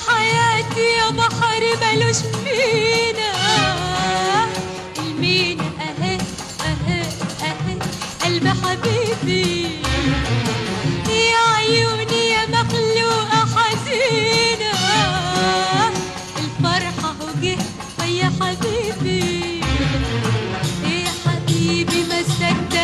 حياتي يا بحر ملوش فينا المينا اهي اهي اهي قلب حبيبي يا عيوني يا مخلوقة حزينة الفرحة هو جه ويا حبيبي يا حبيبي ما صدقت